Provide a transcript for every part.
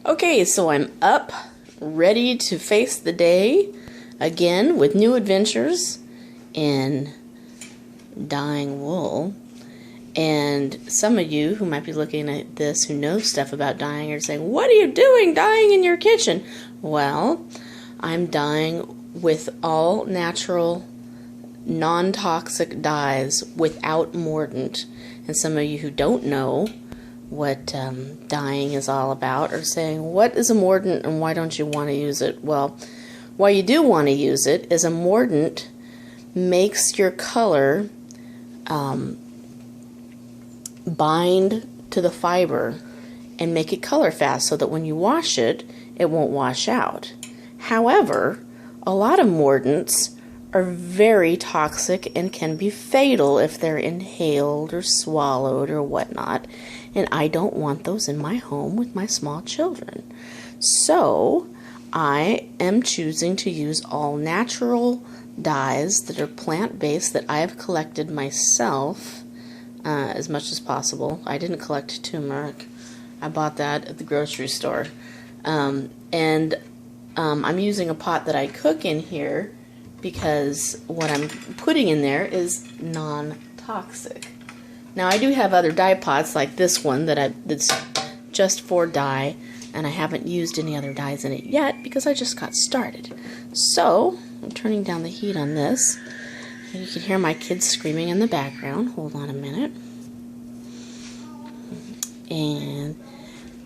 Okay, so I'm up, ready to face the day again with new adventures in dyeing wool. And some of you who might be looking at this who know stuff about dyeing are saying, "What are you doing dyeing in your kitchen?" Well, I'm dyeing with all natural, non-toxic dyes without mordant. And some of you who don't know what dyeing is all about are saying, what is a mordant and why don't you want to use it? Well, why you do want to use it is a mordant makes your color bind to the fiber and make it color fast so that when you wash it, it won't wash out. However, a lot of mordants are very toxic and can be fatal if they're inhaled or swallowed or whatnot, and I don't want those in my home with my small children. So I am choosing to use all natural dyes that are plant-based that I have collected myself as much as possible. I didn't collect turmeric. I bought that at the grocery store. I'm using a pot that I cook in here because what I'm putting in there is non-toxic. Now I do have other dye pots like this one that's just for dye, and I haven't used any other dyes in it yet because I just got started. So I'm turning down the heat on this. And you can hear my kids screaming in the background. Hold on a minute. And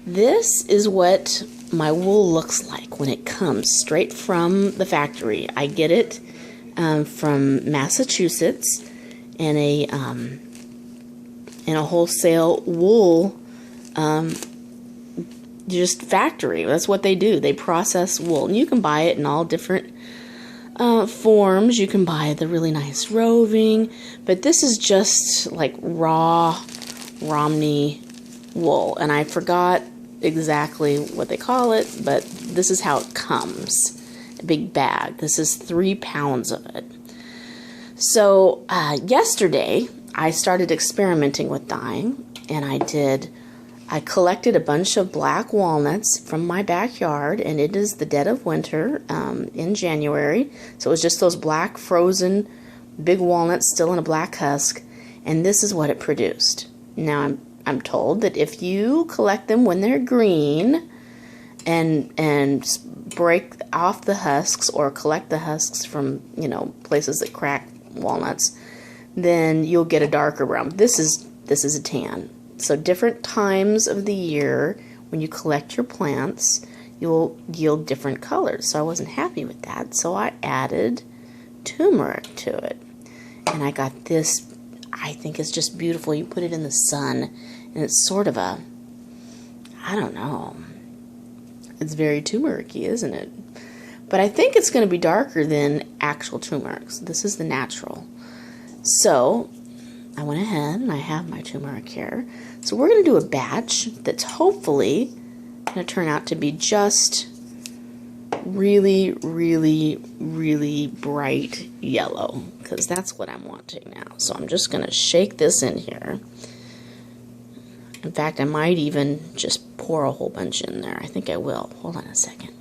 this is what my wool looks like when it comes straight from the factory. I get it from Massachusetts in a wholesale wool just factory. That's what they do. They process wool, and you can buy it in all different forms. You can buy the really nice roving, but this is just like raw Romney wool, and I forgot exactly what they call it, but this is how it comes. A big bag. This is 3 pounds of it. So yesterday I started experimenting with dyeing, and I collected a bunch of black walnuts from my backyard, and it is the dead of winter in January, so it was just those black frozen big walnuts still in a black husk, and this is what it produced. Now I'm told that if you collect them when they're green and break off the husks or collect the husks from, places that crack walnuts, then you'll get a darker brown. This is a tan. So different times of the year when you collect your plants, you'll yield different colors. So I wasn't happy with that, so I added turmeric to it. And I got this, I think it's just beautiful. You put it in the sun, and it's sort of I don't know. It's very turmeric-y, isn't it? But I think it's going to be darker than actual turmeric. So this is the natural. So I went ahead and I have my turmeric here. So we're going to do a batch that's hopefully going to turn out to be just really, really, really bright yellow, because that's what I'm wanting now. So I'm just going to shake this in here. In fact, I might even just pour a whole bunch in there. I think I will. Hold on a second.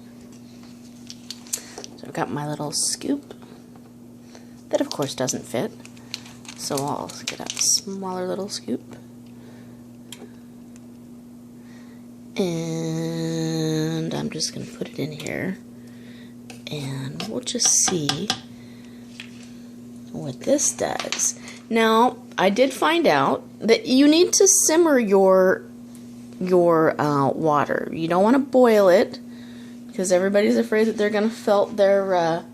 So I've got my little scoop that of course doesn't fit. So I'll get a smaller little scoop. And I'm just going to put it in here. And we'll just see what this does. Now, I did find out that you need to simmer your water. You don't want to boil it because everybody's afraid that they're going to felt their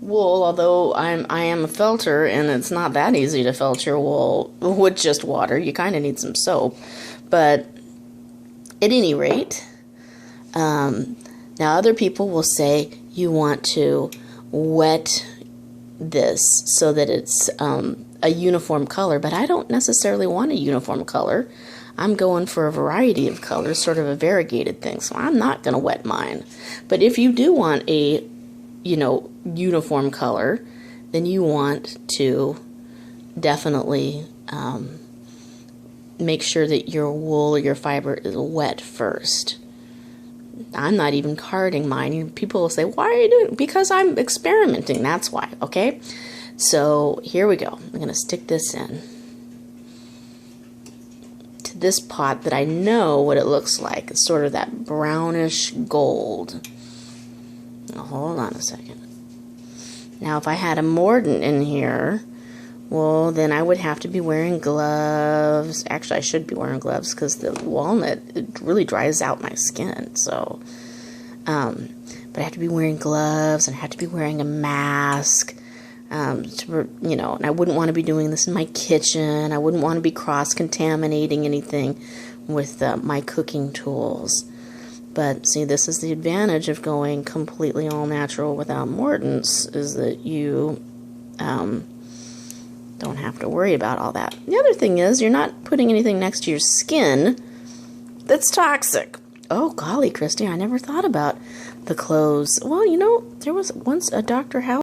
wool, although I am a felter, and it's not that easy to felt your wool with just water. You kind of need some soap. But at any rate, now other people will say you want to wet this so that it's a uniform color, but I don't necessarily want a uniform color. I'm going for a variety of colors, sort of a variegated thing, so I'm not going to wet mine. But if you do want a uniform color, then you want to definitely make sure that your wool or your fiber is wet first. I'm not even carding mine. People will say, why are you doing it? Because I'm experimenting, that's why, okay? So here we go. I'm going to stick this in to this pot that I know what it looks like. It's sort of that brownish gold. Now, hold on a second. Now, if I had a mordant in here, well, then I would have to be wearing gloves. Actually, I should be wearing gloves because the walnut, it really dries out my skin. So, but I have to be wearing gloves and I have to be wearing a mask. And I wouldn't want to be doing this in my kitchen. I wouldn't want to be cross-contaminating anything with my cooking tools. But see, this is the advantage of going completely all natural without mordants, is that you don't have to worry about all that. The other thing is, you're not putting anything next to your skin that's toxic. Oh, golly, Christy, I never thought about the clothes. Well, there was once a Dr. House